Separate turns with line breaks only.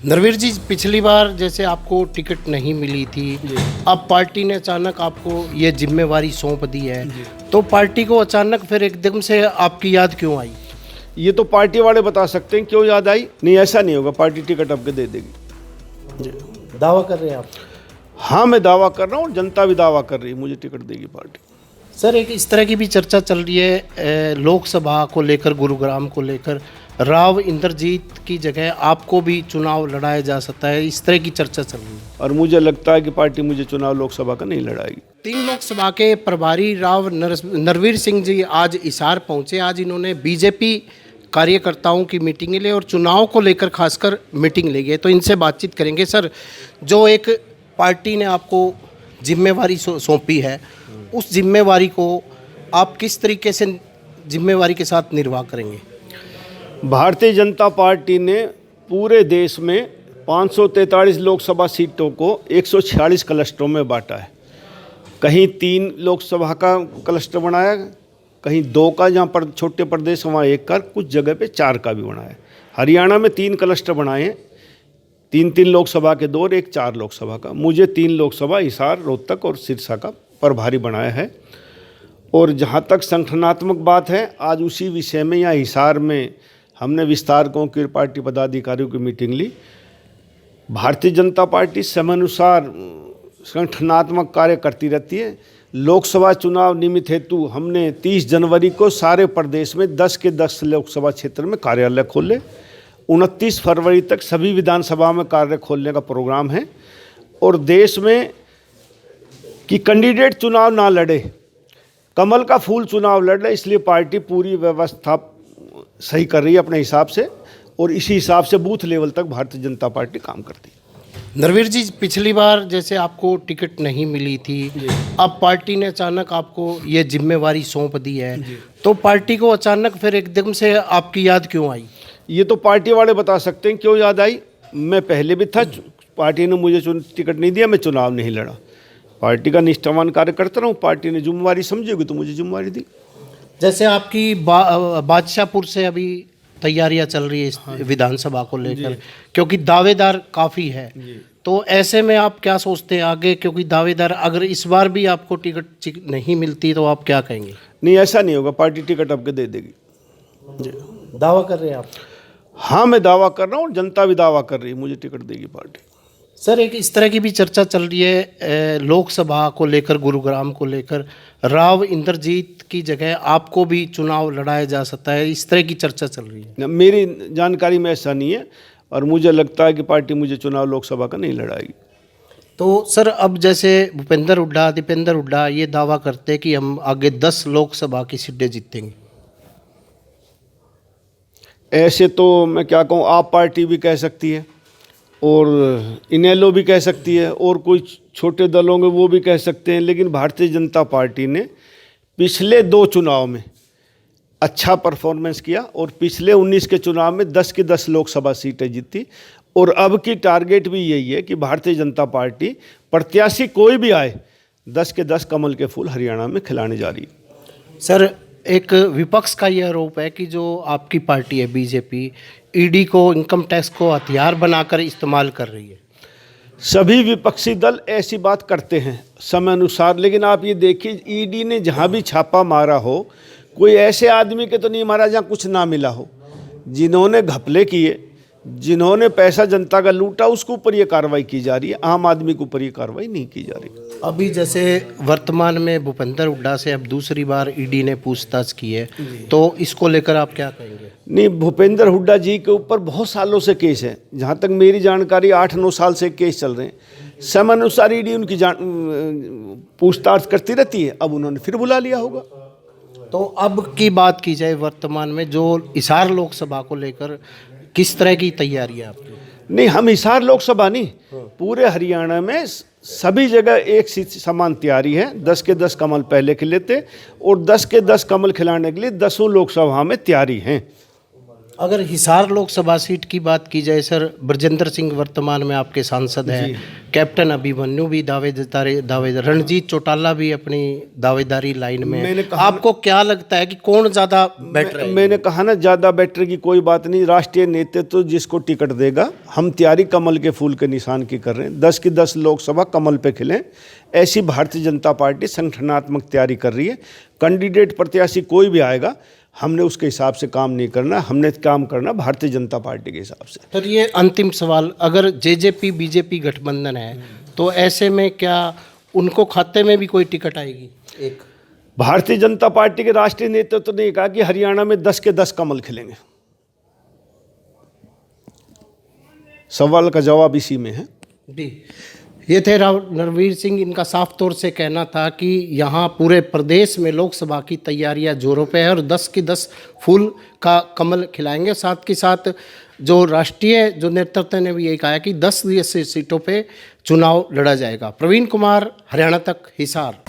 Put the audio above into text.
नरवीर जी, पिछली बार जैसे आपको टिकट नहीं मिली थी, अब पार्टी ने अचानक आपको ये जिम्मेवारी सौंप दी है, तो पार्टी को अचानक फिर एकदम से आपकी याद क्यों आई?
ये तो पार्टी वाले बता सकते हैं क्यों याद आई। नहीं, ऐसा नहीं होगा, पार्टी टिकट आपके दे देगी।
दावा कर रहे हैं आप?
हाँ, मैं दावा कर रहा हूँ, जनता भी दावा कर रही है, मुझे टिकट देगी पार्टी।
सर, एक इस तरह की भी चर्चा चल रही है लोकसभा को लेकर, गुरुग्राम को लेकर, राव इंद्रजीत की जगह आपको भी चुनाव लड़ाया जा सकता है, इस तरह की चर्चा चल रही है।
और मुझे लगता है कि पार्टी मुझे चुनाव लोकसभा का नहीं लड़ाएगी।
3 लोकसभा के प्रभारी राव नरवीर सिंह जी आज हिसार पहुंचे। आज इन्होंने बीजेपी कार्यकर्ताओं की मीटिंग ली और चुनाव को लेकर खासकर मीटिंग ली गई, तो इनसे बातचीत करेंगे। सर, जो एक पार्टी ने आपको जिम्मेवारी सौंपी है, उस जिम्मेवारी को आप किस तरीके से जिम्मेवारी के साथ निर्वाह करेंगे?
भारतीय जनता पार्टी ने पूरे देश में 543 लोकसभा सीटों को 146 क्लस्टरों में बांटा है। कहीं 3 लोकसभा का क्लस्टर बनाया, कहीं 2 का, जहाँ पर छोटे प्रदेश वहाँ 1 का, कुछ जगह पे 4 का भी बनाया है। हरियाणा में 3 क्लस्टर बनाए हैं, 3 लोकसभा के 2 और 1 4 लोकसभा का। मुझे 3 लोकसभा हिसार, रोहतक और सिरसा का प्रभारी बनाया है। और जहाँ तक संगठनात्मक बात है, आज उसी विषय में यहाँ हिसार में हमने विस्तारकों की पार्टी पदाधिकारियों की मीटिंग ली। भारतीय जनता पार्टी समयानुसार संगठनात्मक कार्य करती रहती है। लोकसभा चुनाव निमित्त हेतु हमने 30 जनवरी को सारे प्रदेश में 10 के 10 लोकसभा क्षेत्र में कार्यालय खोले। 29 फरवरी तक सभी विधानसभा में कार्य खोलने का प्रोग्राम है। और देश में कि कैंडिडेट चुनाव ना लड़े, कमल का फूल चुनाव लड़ रहे, इसलिए पार्टी पूरी व्यवस्था सही कर रही है अपने हिसाब से, और इसी हिसाब से बूथ लेवल तक भारतीय जनता पार्टी काम करती है।
नरवीर जी, पिछली बार जैसे आपको टिकट नहीं मिली थी, अब पार्टी ने अचानक आपको ये जिम्मेवारी सौंप दी है, तो पार्टी को अचानक फिर एकदम से आपकी याद क्यों आई?
ये तो पार्टी वाले बता सकते हैं क्यों याद आई। मैं पहले भी था, पार्टी ने मुझे टिकट नहीं दिया, मैं चुनाव नहीं लड़ा। पार्टी का निष्ठावान कार्य करता रहूँ, पार्टी ने जिम्मेवारी समझेगी तो मुझे जिम्मेवारी दी।
जैसे आपकी बादशाहपुर से अभी तैयारियां चल रही है इस विधानसभा को लेकर, क्योंकि दावेदार काफ़ी है, तो ऐसे में आप क्या सोचते हैं आगे? क्योंकि दावेदार, अगर इस बार भी आपको टिकट नहीं मिलती तो आप क्या कहेंगे?
नहीं, ऐसा नहीं होगा, पार्टी टिकट आपके दे देगी।
दावा कर रहे हैं आप?
हाँ, मैं दावा कर रहा हूँ, जनता भी दावा कर रही है, मुझे टिकट देगी पार्टी।
सर, एक इस तरह की भी चर्चा चल रही है लोकसभा को लेकर, गुरुग्राम को लेकर, राव इंद्रजीत की जगह आपको भी चुनाव लड़ाया जा सकता है, इस तरह की चर्चा चल रही है।
मेरी जानकारी में ऐसा नहीं है, और मुझे लगता है कि पार्टी मुझे चुनाव लोकसभा का नहीं लड़ाएगी।
तो सर, अब जैसे भूपेंद्र हुड्डा, दीपेंद्र हुड्डा ये दावा करते हैं कि हम आगे 10 लोकसभा की सीटें जीतेंगे।
ऐसे तो मैं क्या कहूँ, आप पार्टी भी कह सकती है, और इनेलो भी कह सकती है, और कोई छोटे दल होंगे वो भी कह सकते हैं, लेकिन भारतीय जनता पार्टी ने पिछले 2 चुनाव में अच्छा परफॉर्मेंस किया, और पिछले 19 के चुनाव में 10 के 10 लोकसभा सीटें जीती। और अब की टारगेट भी यही है कि भारतीय जनता पार्टी प्रत्याशी कोई भी आए, 10 के 10 कमल के फूल हरियाणा में खिलाने जा रही है।
सर, एक विपक्ष का यह आरोप है कि जो आपकी पार्टी है बीजेपी, ईडी को, इनकम टैक्स को हथियार बनाकर इस्तेमाल कर रही है।
सभी विपक्षी दल ऐसी बात करते हैं समय अनुसार, लेकिन आप ये देखिए, ईडी ने जहाँ भी छापा मारा हो, कोई ऐसे आदमी के तो नहीं मारा जहाँ कुछ ना मिला हो। जिन्होंने घपले किए, जिन्होंने पैसा जनता का लूटा, उसके ऊपर ये कार्रवाई की जा रही है, आम आदमी के ऊपर ये कार्रवाई नहीं की जा रही।
अभी जैसे वर्तमान में भूपेंद्र हुड्डा से अब दूसरी बार ईडी ने पूछताछ की है, तो इसको लेकर आप क्या कहेंगे? नहीं,
भूपेंद्र हुड्डा जी के ऊपर बहुत सालों से केस है, जहाँ तक मेरी जानकारी 8-9 साल से केस चल रहे हैं। समय अनुसार ईडी उनकी पूछताछ करती रहती है, अब उन्होंने फिर बुला लिया होगा।
तो अब की बात की जाए, वर्तमान में जो हिसार लोकसभा को लेकर किस तरह की तैयारी है आपकी?
नहीं, हम हिसार लोकसभा नहीं, पूरे हरियाणा में सभी जगह एक सी समान तैयारी है। 10 के 10 कमल पहले खिले थे, और 10 के 10 कमल खिलाने के लिए 10 लोकसभा में तैयारी हैं।
अगर हिसार लोकसभा सीट की बात की जाए सर, ब्रजेंद्र सिंह वर्तमान में आपके सांसद हैं, कैप्टन अभिमन्यु भी दावेदार, रणजीत चौटाला भी अपनी दावेदारी लाइन में है। आपको क्या लगता है कि कौन ज़्यादा बेटर है?
मैंने कहा ना, ज़्यादा बेटर की कोई बात नहीं। राष्ट्रीय नेतृत्व तो जिसको टिकट देगा, हम तैयारी कमल के फूल के निशान की कर रहे हैं। 10 की 10 लोकसभा कमल पे खिलें, ऐसी भारतीय जनता पार्टी संगठनात्मक तैयारी कर रही है। कैंडिडेट प्रत्याशी कोई भी आएगा, हमने उसके हिसाब से काम नहीं करना, हमने काम करना भारतीय जनता पार्टी के हिसाब से।
सर ये अंतिम सवाल, अगर जेजेपी बीजेपी गठबंधन है तो ऐसे में क्या उनको खाते में भी कोई टिकट आएगी? एक
भारतीय जनता पार्टी के राष्ट्रीय नेतृत्व ने कहा कि हरियाणा में 10 के 10 कमल खिलेंगे। सवाल का जवाब इसी में है
जी। ये थे राव नरवीर सिंह। इनका साफ तौर से कहना था कि यहाँ पूरे प्रदेश में लोकसभा की तैयारियां जोरों पे है और 10 की 10 फूल का कमल खिलाएंगे। साथ के साथ जो राष्ट्रीय जो नेतृत्व ने भी यही कहा कि 10 सीटों पे चुनाव लड़ा जाएगा। प्रवीण कुमार, हरियाणा तक, हिसार।